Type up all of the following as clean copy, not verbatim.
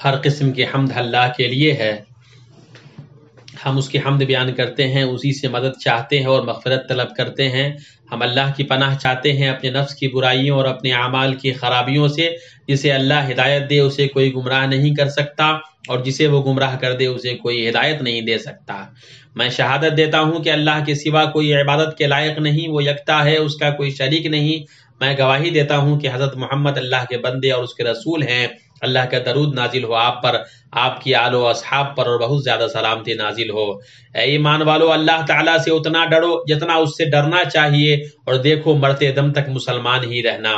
ہر قسم کی حمد اللہ کے لیے ہے، ہم اس کی حمد بیان کرتے ہیں، اسی سے مدد چاہتے ہیں اور مغفرت طلب کرتے ہیں۔ ہم اللہ کی پناہ چاہتے ہیں اپنے نفس کی برائیوں اور اپنے اعمال کی خرابیوں سے۔ جسے اللہ ہدایت دے اسے کوئی گمراہ نہیں کر سکتا، اور جسے وہ گمراہ کر دے اسے کوئی ہدایت نہیں دے سکتا۔ میں شہادت دیتا ہوں کہ اللہ کے سوا کوئی عبادت کے لائق نہیں، وہ یکتا ہے، اس کا کوئی شریک نہیں۔ میں گواہی دیتا ہوں کہ حضرت محمد اللہ کے بندے اور اس کے رسول ہیں۔ اللہ کا درود نازل ہو آپ پر، آپ کی آل و اصحاب پر، اور بہت زیادہ سلامتی نازل ہو۔ اے ایمان والو، اللہ تعالیٰ سے اتنا ڈرو جتنا اس سے ڈرنا چاہیے، اور دیکھو مرتے دم تک مسلمان ہی رہنا۔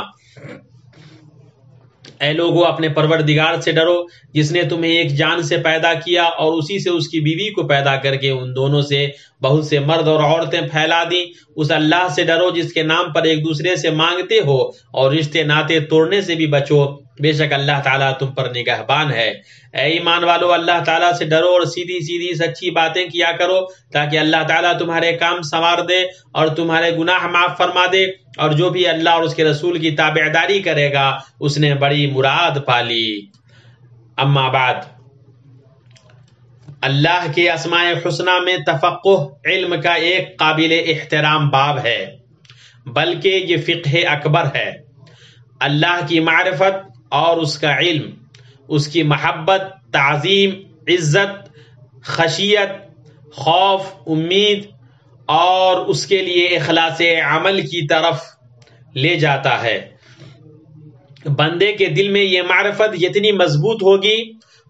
اے لوگو، اپنے پروردگار سے ڈرو جس نے تمہیں ایک جان سے پیدا کیا اور اسی سے اس کی بیوی کو پیدا کر کے ان دونوں سے بہت سے مرد اور عورتیں پھیلا دیں۔ اس اللہ سے ڈرو جس کے نام پر ایک دوسرے سے مانگتے ہو، اور رشتے ناطے توڑنے سے بھی بچو، بے شک اللہ تعالیٰ تم پر نگہبان ہے۔ اے ایمان والو، اللہ تعالیٰ سے ڈرو اور سیدھی سیدھی سچی باتیں کیا کرو، تاکہ اللہ تعالیٰ تمہارے کام سنوار دے اور تمہارے گناہ معاف فرما دے، اور جو بھی اللہ اور اس کے رسول کی تابعداری کرے گا اس نے بڑی مراد پالی۔ اما بعد، اللہ کے اسماء حسنی میں تفقہ علم کا ایک قابل احترام باب ہے، بلکہ یہ فقہ اکبر ہے۔ اللہ کی معرفت اور اس کا علم، اس کی محبت، تعظیم، عزت، خشیت، خوف، امید اور اس کے لیے اخلاص عمل کی طرف لے جاتا ہے۔ بندے کے دل میں یہ معرفت جتنی مضبوط ہوگی،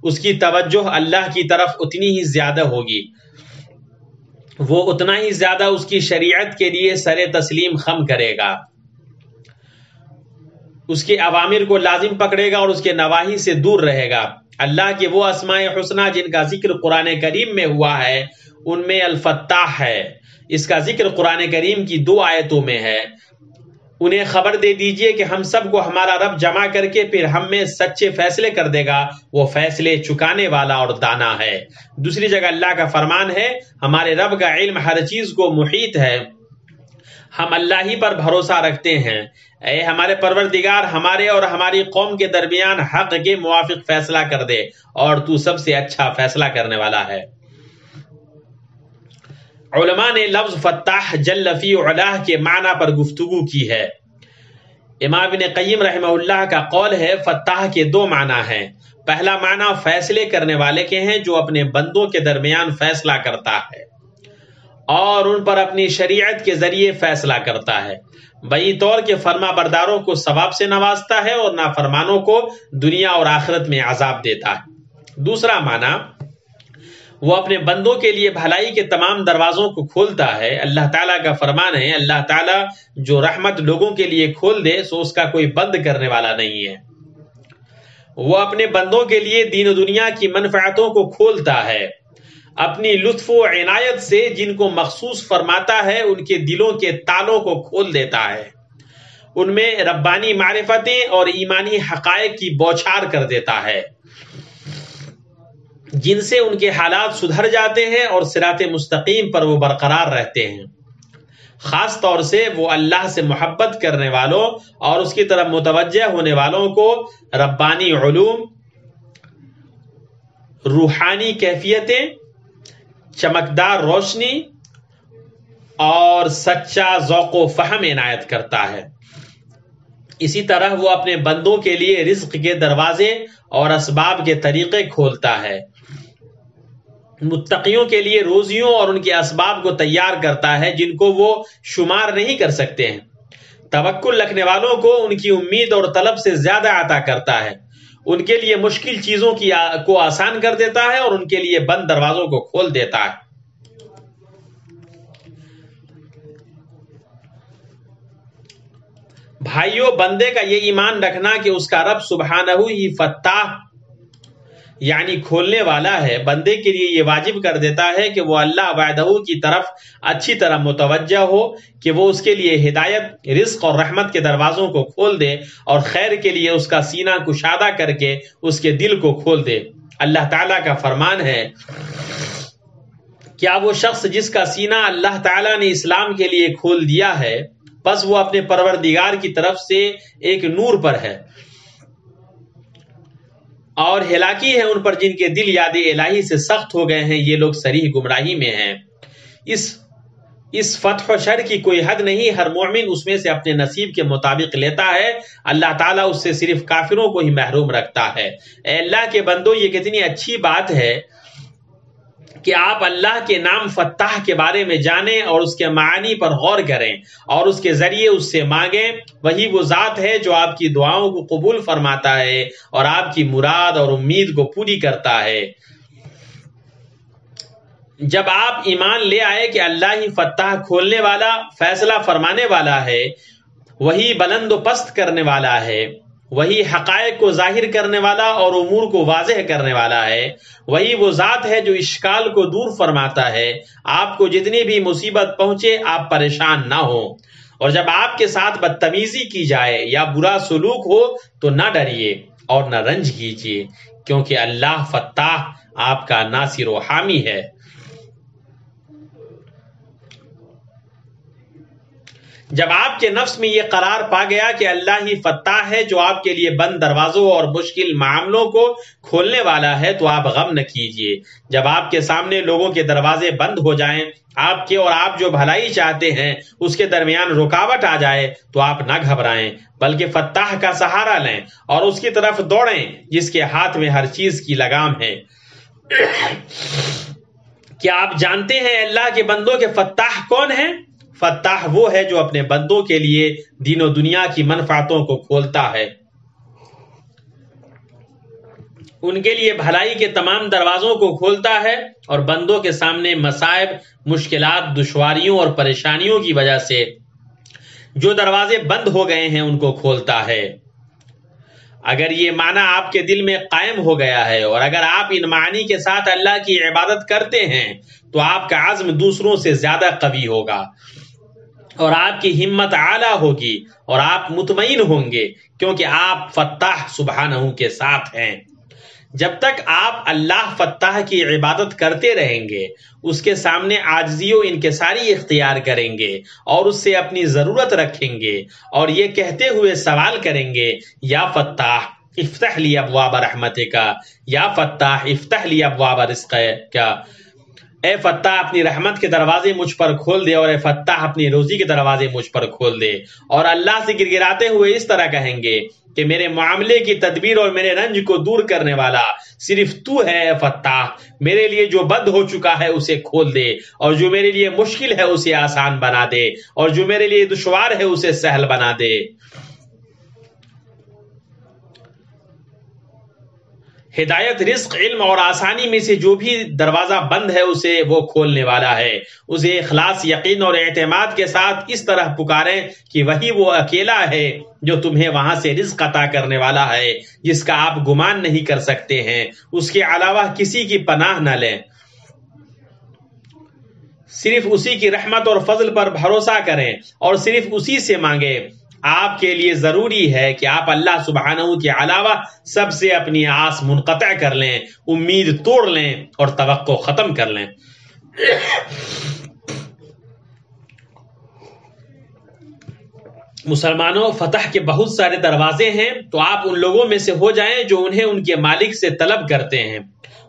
اس کی توجہ اللہ کی طرف اتنی ہی زیادہ ہوگی، وہ اتنا ہی زیادہ اس کی شریعت کے لیے سر تسلیم خم کرے گا، اس کے اوامر کو لازم پکڑے گا اور اس کے نواہی سے دور رہے گا۔ اللہ کے وہ اسماء حسنی جن کا ذکر قرآن کریم میں ہوا ہے، ان میں الفتاح ہے۔ اس کا ذکر قرآن کریم کی 2 آیتوں میں ہے۔ انہیں خبر دے دیجئے کہ ہم سب کو ہمارا رب جمع کر کے پھر ہم میں سچے فیصلے کر دے گا، وہ فیصلے چکانے والا اور دانا ہے۔ دوسری جگہ اللہ کا فرمان ہے، ہمارے رب کا علم ہر چیز کو محیط ہے، ہم اللہ ہی پر بھروسہ رکھتے ہیں۔ اے ہمارے پروردگار، ہمارے اور ہماری قوم کے درمیان حق کے موافق فیصلہ کر دے، اور تو سب سے اچھا فیصلہ کرنے والا ہے۔ علماء نے لفظ فتاح جل فی علاہ کے معنی پر گفتگو کی ہے۔ امام ابن قیم رحمہ اللہ کا قول ہے، فتاح کے 2 معنی ہیں۔ پہلا معنی فیصلے کرنے والے کے ہیں، جو اپنے بندوں کے درمیان فیصلہ کرتا ہے اور ان پر اپنی شریعت کے ذریعے فیصلہ کرتا ہے، بئی طور کے فرما برداروں کو ثواب سے نوازتا ہے اور نافرمانوں کو دنیا اور آخرت میں عذاب دیتا ہے۔ دوسرا معنی، وہ اپنے بندوں کے لیے بھلائی کے تمام دروازوں کو کھولتا ہے۔ اللہ تعالیٰ کا فرمان ہے، اللہ تعالیٰ جو رحمت لوگوں کے لیے کھول دے سو اس کا کوئی بند کرنے والا نہیں ہے۔ وہ اپنے بندوں کے لیے دین و دنیا کی منفعتوں کو کھولتا ہے، اپنی لطف و عنایت سے جن کو مخصوص فرماتا ہے ان کے دلوں کے تالوں کو کھول دیتا ہے، ان میں ربانی معرفتیں اور ایمانی حقائق کی بوچھار کر دیتا ہے، جن سے ان کے حالات سدھر جاتے ہیں اور صراط مستقیم پر وہ برقرار رہتے ہیں۔ خاص طور سے وہ اللہ سے محبت کرنے والوں اور اس کی طرف متوجہ ہونے والوں کو ربانی علوم، روحانی کیفیتیں، چمکدار روشنی اور سچا ذوق و فہم عنایت کرتا ہے۔ اسی طرح وہ اپنے بندوں کے لیے رزق کے دروازے اور اسباب کے طریقے کھولتا ہے، متقیوں کے لیے روزیوں اور ان کے اسباب کو تیار کرتا ہے جن کو وہ شمار نہیں کر سکتے ہیں، توکل رکھنے والوں کو ان کی امید اور طلب سے زیادہ عطا کرتا ہے، ان کے لیے مشکل چیزوں کو آسان کر دیتا ہے اور ان کے لیے بند دروازوں کو کھول دیتا ہے۔ بھائیو، بندے کا یہ ایمان رکھنا کہ اس کا رب سبحانہ ہی فتاح یعنی کھولنے والا ہے، بندے کے لیے یہ واجب کر دیتا ہے کہ وہ اللہ وحدہ کی طرف اچھی طرح متوجہ ہو، کہ وہ اس کے لیے ہدایت، رزق اور رحمت کے دروازوں کو کھول دے اور خیر کے لیے اس کا سینہ کشادہ کر کے اس کے دل کو کھول دے۔ اللہ تعالیٰ کا فرمان ہے، کیا وہ شخص جس کا سینہ اللہ تعالیٰ نے اسلام کے لیے کھول دیا ہے، بس وہ اپنے پروردگار کی طرف سے ایک نور پر ہے اور ہلاکی ہے ان پر جن کے دل یاد الہی سے سخت ہو گئے ہیں، یہ لوگ صریح گمراہی میں ہیں۔ اس فتح و شر کی کوئی حد نہیں، ہر مومن اس میں سے اپنے نصیب کے مطابق لیتا ہے، اللہ تعالیٰ اس سے صرف کافروں کو ہی محروم رکھتا ہے۔ اے اللہ کے بندو، یہ کتنی اچھی بات ہے کہ آپ اللہ کے نام فتح کے بارے میں جانیں اور اس کے معانی پر غور کریں اور اس کے ذریعے اس سے مانگیں۔ وہی وہ ذات ہے جو آپ کی دعاؤں کو قبول فرماتا ہے اور آپ کی مراد اور امید کو پوری کرتا ہے۔ جب آپ ایمان لے آئے کہ اللہ ہی فتح کھولنے والا، فیصلہ فرمانے والا ہے، وہی بلند و پست کرنے والا ہے، وہی حقائق کو ظاہر کرنے والا اور امور کو واضح کرنے والا ہے، وہی وہ ذات ہے جو اشکال کو دور فرماتا ہے، آپ کو جتنی بھی مصیبت پہنچے آپ پریشان نہ ہوں، اور جب آپ کے ساتھ بدتمیزی کی جائے یا برا سلوک ہو تو نہ ڈریے اور نہ رنج کیجیے، کیونکہ اللہ فتح آپ کا ناصر و حامی ہے۔ جب آپ کے نفس میں یہ قرار پا گیا کہ اللہ ہی فتح ہے جو آپ کے لیے بند دروازوں اور مشکل معاملوں کو کھولنے والا ہے، تو آپ غم نہ کیجیے۔ جب آپ کے سامنے لوگوں کے دروازے بند ہو جائیں، آپ کے اور آپ جو بھلائی چاہتے ہیں اس کے درمیان رکاوٹ آ جائے، تو آپ نہ گھبرائیں، بلکہ فتح کا سہارا لیں اور اس کی طرف دوڑیں جس کے ہاتھ میں ہر چیز کی لگام ہے۔ کیا آپ جانتے ہیں اللہ کے بندوں کے فتح کون ہیں؟ فتح وہ ہے جو اپنے بندوں کے لیے دین و دنیا کی منفعتوں کو کھولتا ہے، ان کے لیے بھلائی کے تمام دروازوں کو کھولتا ہے اور بندوں کے سامنے مصائب، مشکلات، دشواریوں اور پریشانیوں کی وجہ سے جو دروازے بند ہو گئے ہیں ان کو کھولتا ہے۔ اگر یہ معنی آپ کے دل میں قائم ہو گیا ہے اور اگر آپ ان معنی کے ساتھ اللہ کی عبادت کرتے ہیں تو آپ کا عزم دوسروں سے زیادہ قوی ہوگا اور آپ کی ہمت اعلیٰ ہوگی اور آپ مطمئن ہوں گے، کیونکہ آپ فتح سبحانہ کے ساتھ ہیں۔ جب تک آپ اللہ فتح کی عبادت کرتے رہیں گے، اس کے سامنے عاجزی و انکساری اختیار کریں گے اور اس سے اپنی ضرورت رکھیں گے اور یہ کہتے ہوئے سوال کریں گے، یا فتح افتح لی ابواب رحمتک، یا فتح افتح لی ابواب رزقک، اے فتح اپنی رحمت کے دروازے مجھ پر کھول دے، اور اے فتح اپنی روزی کے دروازے مجھ پر کھول دے، اور اللہ سے گڑگڑاتے ہوئے اس طرح کہیں گے کہ میرے معاملے کی تدبیر اور میرے رنج کو دور کرنے والا صرف تو ہے اے فتح، میرے لیے جو بند ہو چکا ہے اسے کھول دے، اور جو میرے لیے مشکل ہے اسے آسان بنا دے، اور جو میرے لیے دشوار ہے اسے سہل بنا دے۔ ہدایت، رزق، علم اور آسانی میں سے جو بھی دروازہ بند ہے اسے وہ کھولنے والا ہے۔ اسے اخلاص، یقین اور اعتماد کے ساتھ اس طرح پکاریں کہ وہی وہ اکیلا ہے جو تمہیں وہاں سے رزق عطا کرنے والا ہے جس کا آپ گمان نہیں کر سکتے ہیں، اس کے علاوہ کسی کی پناہ نہ لیں، صرف اسی کی رحمت اور فضل پر بھروسہ کریں اور صرف اسی سے مانگیں۔ آپ کے لیے ضروری ہے کہ آپ اللہ سبحانہ کے علاوہ سب سے اپنی آس منقطع کر لیں، امید توڑ لیں اور توقع ختم کر لیں۔ مسلمانوں، فتح کے بہت سارے دروازے ہیں، تو آپ ان لوگوں میں سے ہو جائیں جو انہیں ان کے مالک سے طلب کرتے ہیں۔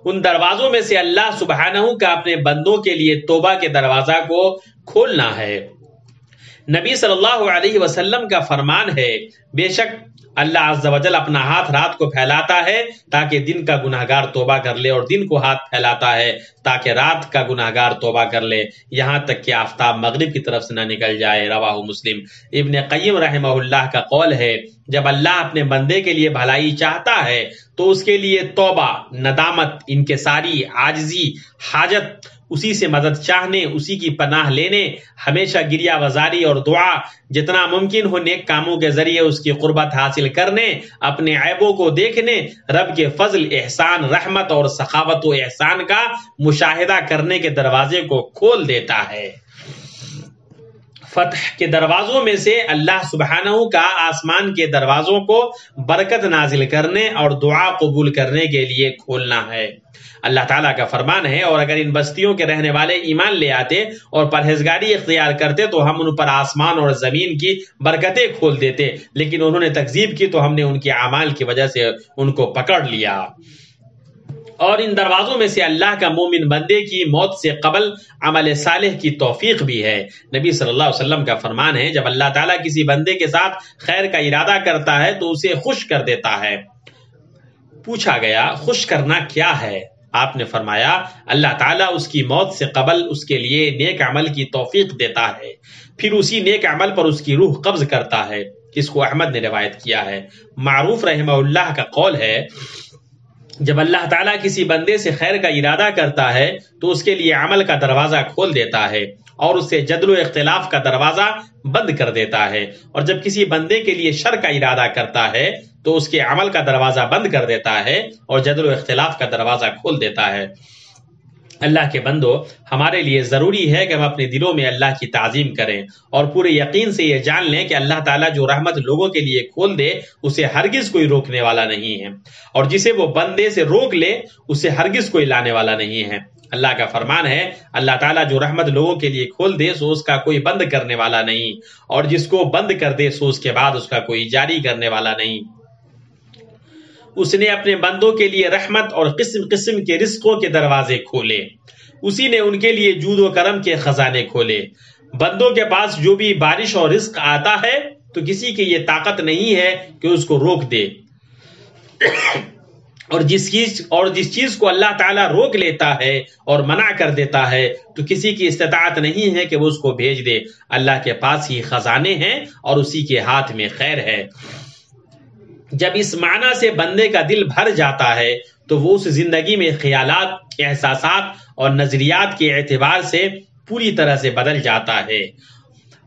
ان دروازوں میں سے اللہ سبحانہ کا اپنے بندوں کے لیے توبہ کے دروازہ کو کھولنا ہے۔ نبی صلی اللہ علیہ وسلم کا فرمان ہے، بے شک اللہ عز و جل اپنا ہاتھ رات کو پھیلاتا ہے تاکہ دن کا گناہگار توبہ کر لے، اور دن کو ہاتھ پھیلاتا ہے تاکہ رات کا گناہگار توبہ کر لے، یہاں تک کہ آفتاب مغرب کی طرف سے نہ نکل جائے۔ رواہ مسلم۔ ابن قیم رحمہ اللہ کا قول ہے، جب اللہ اپنے بندے کے لیے بھلائی چاہتا ہے تو اس کے لیے توبہ، ندامت، انکساری، عاجزی، حاجت، اسی سے مدد چاہنے، اسی کی پناہ لینے، ہمیشہ گریہ وزاری اور دعا، جتنا ممکن ہو نیک کاموں کے ذریعے اس کی قربت حاصل کرنے، اپنے عیبوں کو دیکھنے، رب کے فضل، احسان، رحمت اور سخاوت و احسان کا مشاہدہ کرنے کے دروازے کو کھول دیتا ہے۔ فتح کے دروازوں میں سے اللہ سبحانہ کا آسمان کے دروازوں کو برکت نازل کرنے اور دعا قبول کرنے کے لیے کھولنا ہے۔ اللہ تعالیٰ کا فرمان ہے، اور اگر ان بستیوں کے رہنے والے ایمان لے آتے اور پرہیزگاری اختیار کرتے تو ہم ان پر آسمان اور زمین کی برکتیں کھول دیتے، لیکن انہوں نے تکذیب کی تو ہم نے ان کے اعمال کی وجہ سے ان کو پکڑ لیا۔ اور ان دروازوں میں سے اللہ کا مومن بندے کی موت سے قبل عمل صالح کی توفیق بھی ہے۔ نبی صلی اللہ علیہ وسلم کا فرمان ہے، جب اللہ تعالیٰ کسی بندے کے ساتھ خیر کا ارادہ کرتا ہے تو اسے خوش کر دیتا ہے۔ پوچھا گیا خوش کرنا کیا ہے؟ آپ نے فرمایا اللہ تعالیٰ اس کی موت سے قبل اس کے لیے نیک عمل کی توفیق دیتا ہے، پھر اسی نیک عمل پر اس کی روح قبض کرتا ہے۔ اس کو احمد نے روایت کیا ہے۔ معروف رحمہ اللہ کا قول ہے، جب اللہ تعالیٰ کسی بندے سے خیر کا ارادہ کرتا ہے تو اس کے لیے عمل کا دروازہ کھول دیتا ہے اور اس سے جدل و اختلاف کا دروازہ بند کر دیتا ہے، اور جب کسی بندے کے لیے شر کا ارادہ کرتا ہے تو اس کے عمل کا دروازہ بند کر دیتا ہے اور جدل و اختلاف کا دروازہ کھول دیتا ہے۔ اللہ کے بندو، ہمارے لیے ضروری ہے کہ ہم اپنے دلوں میں اللہ کی تعظیم کریں اور پورے یقین سے یہ جان لیں کہ اللہ تعالیٰ جو رحمت لوگوں کے لیے کھول دے اسے ہرگز کوئی روکنے والا نہیں ہے، اور جسے وہ بندے سے روک لے اسے ہرگز کوئی لانے والا نہیں ہے۔ اللہ کا فرمان ہے، اللہ تعالیٰ جو رحمت لوگوں کے لیے کھول دے سو اس کا کوئی بند کرنے والا نہیں، اور جس کو بند کر دے سو اس کے بعد اس کا کوئی جاری کرنے والا نہیں۔ اس نے اپنے بندوں کے لیے رحمت اور قسم قسم کے رزقوں کے دروازے کھولے، اسی نے ان کے لیے جود و کرم کے خزانے کھولے۔ بندوں کے پاس جو بھی بارش اور رزق آتا ہے تو کسی کی یہ طاقت نہیں ہے کہ اس کو روک دے، اور جس چیز کو اللہ تعالیٰ روک لیتا ہے اور منع کر دیتا ہے تو کسی کی استطاعت نہیں ہے کہ وہ اس کو بھیج دے۔ اللہ کے پاس ہی خزانے ہیں اور اسی کے ہاتھ میں خیر ہے۔ جب اس معنی سے بندے کا دل بھر جاتا ہے تو وہ اس زندگی میں خیالات، احساسات اور نظریات کے اعتبار سے پوری طرح سے بدل جاتا ہے،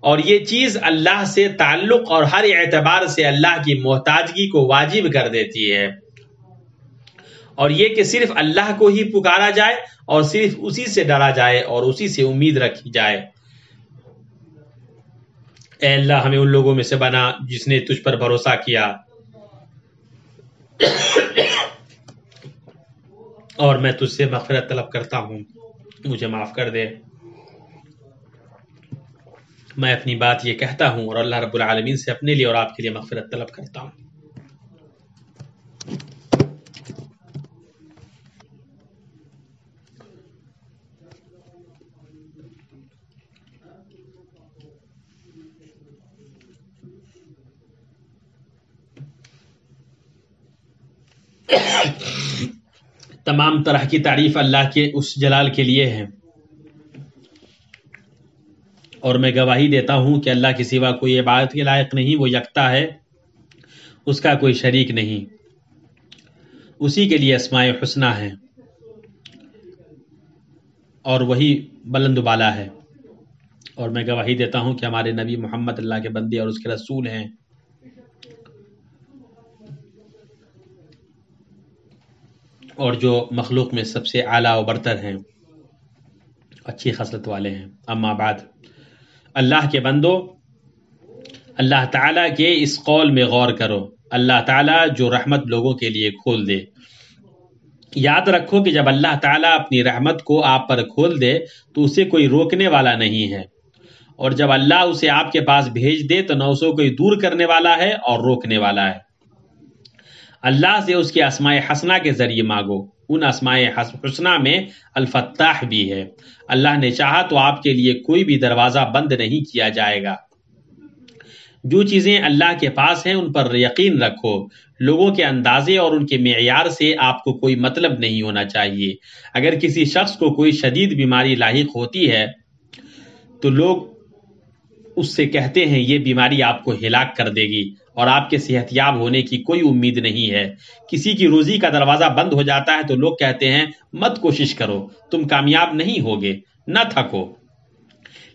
اور یہ چیز اللہ سے تعلق اور ہر اعتبار سے اللہ کی محتاجگی کو واجب کر دیتی ہے، اور یہ کہ صرف اللہ کو ہی پکارا جائے اور صرف اسی سے ڈرا جائے اور اسی سے امید رکھی جائے۔ اے اللہ، ہمیں ان لوگوں میں سے بنا جس نے تجھ پر بھروسہ کیا، اور میں تجھ سے مغفرت طلب کرتا ہوں، مجھے معاف کر دے۔ میں اپنی بات یہ کہتا ہوں اور اللہ رب العالمین سے اپنے لیے اور آپ کے لیے مغفرت طلب کرتا ہوں۔ تمام طرح کی تعریف اللہ کے اس جلال کے لیے ہے، اور میں گواہی دیتا ہوں کہ اللہ کے سوا کوئی عبادت کے لائق نہیں، وہ یکتا ہے، اس کا کوئی شریک نہیں، اسی کے لیے اسماء حسنی ہے اور وہی بلند و بالا ہے، اور میں گواہی دیتا ہوں کہ ہمارے نبی محمد اللہ کے بندے اور اس کے رسول ہیں۔ اور جو مخلوق میں سب سے اعلیٰ و برتر ہیں، اچھی خصلت والے ہیں۔ اما بعد، اللہ کے بندو، اللہ تعالیٰ کے اس قول میں غور کرو، اللہ تعالیٰ جو رحمت لوگوں کے لیے کھول دے۔ یاد رکھو کہ جب اللہ تعالیٰ اپنی رحمت کو آپ پر کھول دے تو اسے کوئی روکنے والا نہیں ہے، اور جب اللہ اسے آپ کے پاس بھیج دے تو نہ اسے کوئی دور کرنے والا ہے اور روکنے والا ہے۔ اللہ سے اس کے اسماء حسنہ کے ذریعے مانگو، ان اسماء حسنہ میں الفتاح بھی ہے۔ اللہ نے چاہا تو آپ کے لیے کوئی بھی دروازہ بند نہیں کیا جائے گا۔ جو چیزیں اللہ کے پاس ہیں ان پر یقین رکھو، لوگوں کے اندازے اور ان کے معیار سے آپ کو کوئی مطلب نہیں ہونا چاہیے۔ اگر کسی شخص کو کوئی شدید بیماری لاحق ہوتی ہے تو لوگ اس سے کہتے ہیں یہ بیماری آپ کو ہلاک کر دے گی اور آپ کے صحت یاب ہونے کی کوئی امید نہیں ہے۔ کسی کی روزی کا دروازہ بند ہو جاتا ہے تو لوگ کہتے ہیں مت کوشش کرو، تم کامیاب نہیں ہوگے، نہ تھکو۔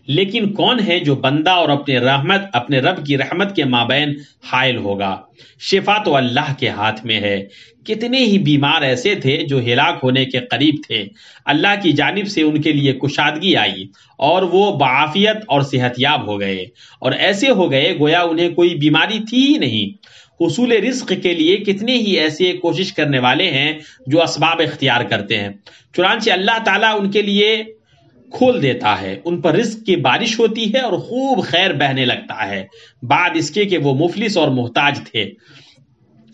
لیکن کون ہے جو بندہ اور اپنے رب کی رحمت کے مابین حائل ہوگا؟ شفا تو اللہ کے ہاتھ میں ہے۔ کتنے ہی بیمار ایسے تھے جو ہلاک ہونے کے قریب تھے، اللہ کی جانب سے ان کے لیے کشادگی آئی اور وہ بعافیت اور صحت یاب ہو گئے، اور ایسے ہو گئے گویا انہیں کوئی بیماری تھی ہی نہیں۔ حصول رزق کے لیے کتنے ہی ایسے کوشش کرنے والے ہیں جو اسباب اختیار کرتے ہیں، چنانچہ اللہ تعالیٰ ان کے لیے کھول دیتا ہے، ان پر رزق کی بارش ہوتی ہے اور خوب خیر بہنے لگتا ہے، بعد اس کے کہ وہ مفلس اور محتاج تھے۔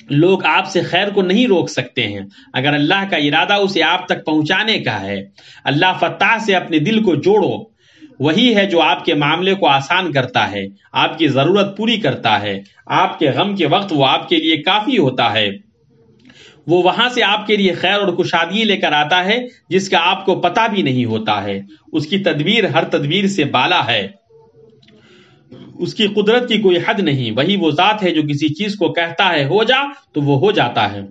لوگ آپ سے خیر کو نہیں روک سکتے ہیں اگر اللہ کا ارادہ اسے آپ تک پہنچانے کا ہے۔ اللہ فتاح سے اپنے دل کو جوڑو، وہی ہے جو آپ کے معاملے کو آسان کرتا ہے، آپ کی ضرورت پوری کرتا ہے، آپ کے غم کے وقت وہ آپ کے لیے کافی ہوتا ہے، وہ وہاں سے آپ کے لیے خیر اور کشادگی لے کر آتا ہے جس کا آپ کو پتہ بھی نہیں ہوتا ہے۔ اس کی تدبیر ہر تدبیر سے بالا ہے، اس کی قدرت کی کوئی حد نہیں۔ وہی وہ ذات ہے جو کسی چیز کو کہتا ہے ہو جا تو وہ ہو جاتا ہے،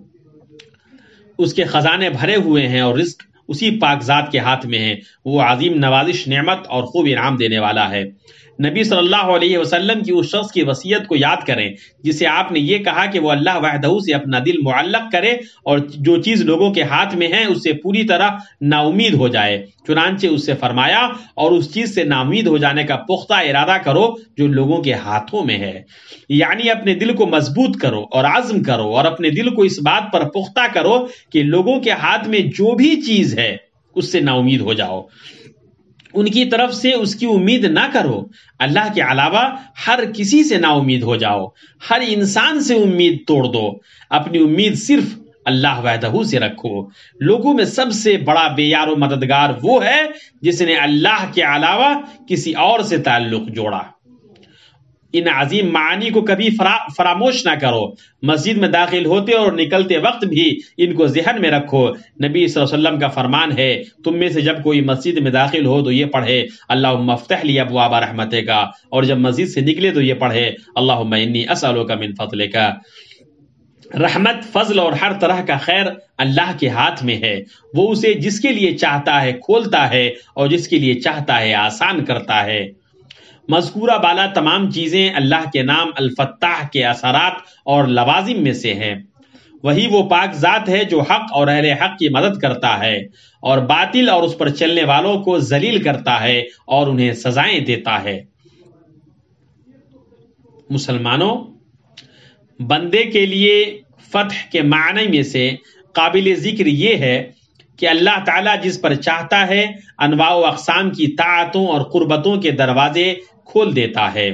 اس کے خزانے بھرے ہوئے ہیں اور رزق اسی پاک ذات کے ہاتھ میں ہے، وہ عظیم نوازش، نعمت اور خوب انعام دینے والا ہے۔ نبی صلی اللہ علیہ وسلم کی اس شخص کی وصیت کو یاد کریں جسے آپ نے یہ کہا کہ وہ اللہ وحدہ سے اپنا دل معلق کرے اور جو چیز لوگوں کے ہاتھ میں ہے اس سے پوری طرح نا امید ہو جائے۔ چنانچہ اس سے فرمایا، اور اس چیز سے نا امید ہو جانے کا پختہ ارادہ کرو جو لوگوں کے ہاتھوں میں ہے، یعنی اپنے دل کو مضبوط کرو اور عزم کرو اور اپنے دل کو اس بات پر پختہ کرو کہ لوگوں کے ہاتھ میں جو بھی چیز ہے اس سے نا امید ہو جاؤ، ان کی طرف سے اس کی امید نہ کرو، اللہ کے علاوہ ہر کسی سے نا امید ہو جاؤ، ہر انسان سے امید توڑ دو، اپنی امید صرف اللہ وحدہ سے رکھو۔ لوگوں میں سب سے بڑا بے یار و مددگار وہ ہے جس نے اللہ کے علاوہ کسی اور سے تعلق جوڑا۔ ان عظیم معانی کو کبھی فراموش نہ کرو، مسجد میں داخل ہوتے اور نکلتے وقت بھی ان کو ذہن میں رکھو۔ نبی صلی اللہ علیہ وسلم کا فرمان ہے، تم میں سے جب کوئی مسجد میں داخل ہو تو یہ پڑھے اللہم افتح لی ابواب رحمتک، اور جب مسجد سے نکلے تو یہ پڑھے اللہم انی اسألک من فضلک۔ رحمت، فضل اور ہر طرح کا خیر اللہ کے ہاتھ میں ہے، وہ اسے جس کے لیے چاہتا ہے کھولتا ہے اور جس کے لیے چاہتا ہے آسان کرتا ہے۔ مذکورہ بالا تمام چیزیں اللہ کے نام الفتاح کے اثرات اور لوازم میں سے ہیں۔ وہی وہ پاک ذات ہے جو حق اور اہل حق کی مدد کرتا ہے اور باطل اور اس پر چلنے والوں کو ذلیل کرتا ہے اور انہیں سزائیں دیتا ہے۔ مسلمانوں، بندے کے لیے فتح کے معنی میں سے قابل ذکر یہ ہے کہ اللہ تعالیٰ جس پر چاہتا ہے انواع و اقسام کی طاعتوں اور قربتوں کے دروازے کھول دیتا ہے۔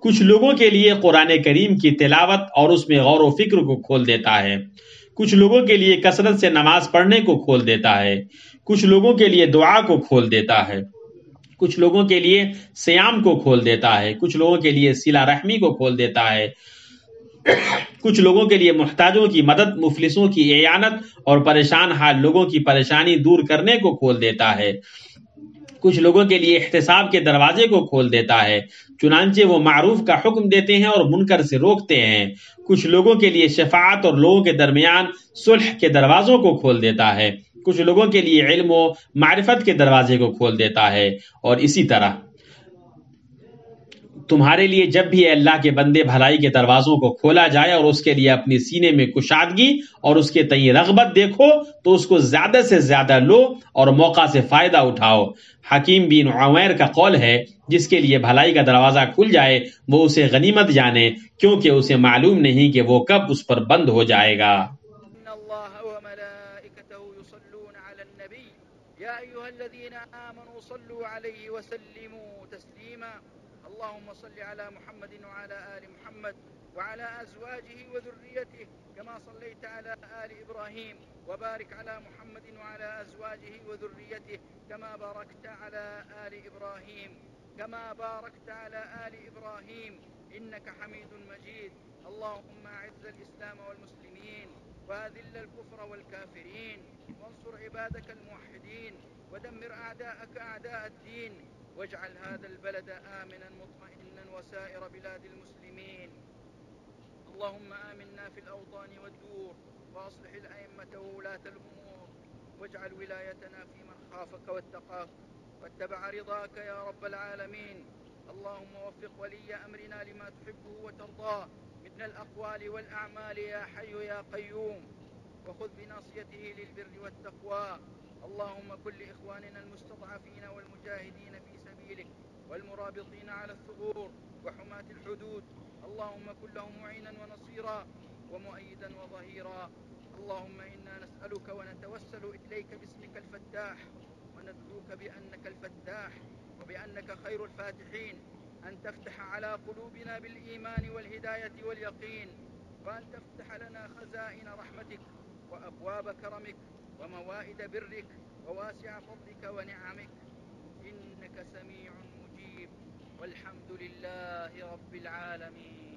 کچھ لوگوں کے لیے قرآن کریم کی تلاوت اور اس میں غور و فکر کو کھول دیتا ہے، کچھ لوگوں کے لیے کثرت سے نماز پڑھنے کو کھول دیتا ہے، کچھ لوگوں کے لیے دعا کو کھول دیتا ہے، کچھ لوگوں کے لیے صیام کو کھول دیتا ہے، کچھ لوگوں کے لیے صلہ رحمی کو کھول دیتا ہے، کچھ لوگوں کے لیے محتاجوں کی مدد، مفلسوں کی اعانت اور پریشان حال لوگوں کی پریشانی دور کرنے کو کھول دیتا ہے، کچھ لوگوں کے لیے احتساب کے دروازے کو کھول دیتا ہے، چنانچہ وہ معروف کا حکم دیتے ہیں اور منکر سے روکتے ہیں، کچھ لوگوں کے لیے شفاعت اور لوگوں کے درمیان صلح کے دروازوں کو کھول دیتا ہے، کچھ لوگوں کے لیے علم و معرفت کے دروازے کو کھول دیتا ہے، اور اسی طرح تمہارے لیے جب بھی اللہ کے بندے بھلائی کے دروازوں کو کھولا جائے اور اس کے لیے اپنی سینے میں کشادگی اور اس کے تئیں رغبت دیکھو تو اس کو زیادہ سے زیادہ لو اور موقع سے فائدہ اٹھاؤ۔ حکیم بن عمیر کا قول ہے، جس کے لیے بھلائی کا دروازہ کھل جائے وہ اسے غنیمت جانے، کیونکہ اسے معلوم نہیں کہ وہ کب اس پر بند ہو جائے گا۔ يا أيها الذين آمنوا صلوا عليه وسلموا تسليما اللهم صل على محمد وعلى آل محمد وعلى أزواجه وذريته كما صليت على آل إبراهيم وبارك على محمد وعلى أزواجه وذريته كما باركت على آل إبراهيم إنك حميد مجيد اللهم أعز الإسلام والمسلمين وأذل الكفر والكافرين وانصر عبادك الموحدين ودمر أعداءك أعداء الدين واجعل هذا البلد آمنا مطمئنا وسائر بلاد المسلمين اللهم آمنا في الأوطان والدور وأصلح الأئمة وولاة الأمور واجعل ولايتنا في من خافك واتقاك واتبع رضاك يا رب العالمين. اللهم وفق ولي أمرنا لما تحبه وترضاه من الأقوال والأعمال يا حي يا قيوم، وخذ بناصيته للبر والتقوى. اللهم كن لإخواننا المستضعفين والمجاهدين في سبيلك والمرابطين على الثغور وحماة الحدود، اللهم كن لهم معينا ونصيرا ومؤيدا وظهيرا. اللهم إنا نسألك ونتوسل إليك باسمك الفتاح، وندعوك بأنك الفتاح وبأنك خير الفاتحين، أن تفتح على قلوبنا بالإيمان والهداية واليقين، وأن تفتح لنا خزائن رحمتك وأبواب كرمك وموائد برك وواسع فضلك ونعمك، إنك سميع مجيب، والحمد لله رب العالمين.